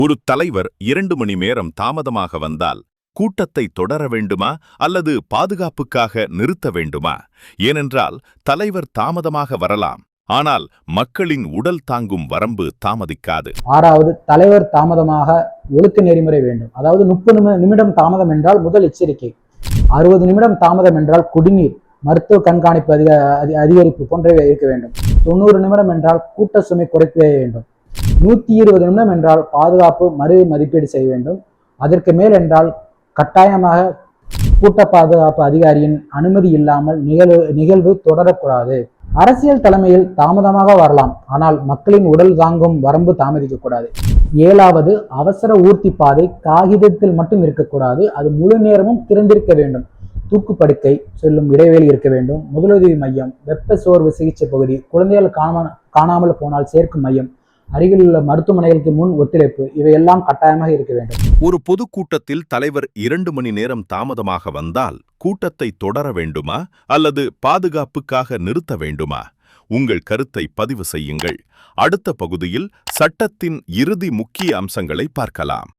ஒரு தலைவர் 2 மணி நேரம் தாமதமாக வந்தால் கூட்டத்தை தொடர வேண்டுமா அல்லது பாதுகாப்புக்காக நிறுத்த வேண்டுமா? ஏனென்றால் தலைவர் தாமதமாக வரலாம், ஆனால் மக்களின் உடல் தாங்கும் வரம்பு தாமதிக்காது. ஆறாவது, தலைவர் தாமதமாக ஒழுக்க நெறிமுறை வேண்டும். அதாவது 30 நிமிடம் தாமதம் என்றால் முதல் எச்சரிக்கை, 60 நிமிடம் தாமதம் என்றால் குடிநீர், மருத்துவ கண்காணிப்பு அதிகரிப்பு போன்றவை இருக்க வேண்டும். 90 நிமிடம் என்றால் கூட்ட சுமை குறைக்க வேண்டும். 120 நிமிடம் என்றால் பாதுகாப்பு மறு மதிப்பீடு செய்ய வேண்டும். அதற்கு மேல் என்றால் கட்டாயமாக கூட்ட பாதுகாப்பு அதிகாரியின் அனுமதி இல்லாமல் நிகழ்வு தொடரக்கூடாது. அரசியல் தலைமையில் தாமதமாக வரலாம், ஆனால் மக்களின் உடல் தாங்கும் வரம்பு தாமதிக்கக்கூடாது. 7வது, அவசர ஊர்த்தி பாதை காகிதத்தில் மட்டும் இருக்கக்கூடாது, அது முழு நேரமும் திறந்திருக்க வேண்டும். தூக்குப்படுக்கை செல்லும் இடைவெளி இருக்க வேண்டும். முதலுதவி மையம், வெப்ப சோர்வு சிகிச்சை பகுதி, குழந்தைகள் காணாமல் போனால் சேர்க்கும் மையம், அருகில் உள்ள மருத்துவமனைகளுக்கு முன் ஒத்துழைப்பு, இவையெல்லாம் கட்டாயமாக இருக்க வேண்டும். ஒரு பொதுக்கூட்டத்தில் தலைவர் 2 மணி நேரம் தாமதமாக வந்தால் கூட்டத்தை தொடர வேண்டுமா அல்லது பாதுகாப்புக்காக நிறுத்த வேண்டுமா? உங்கள் கருத்தை பதிவு செய்யுங்கள். அடுத்த பகுதியில் சட்டத்தின் இறுதி முக்கிய அம்சங்களை பார்க்கலாம்.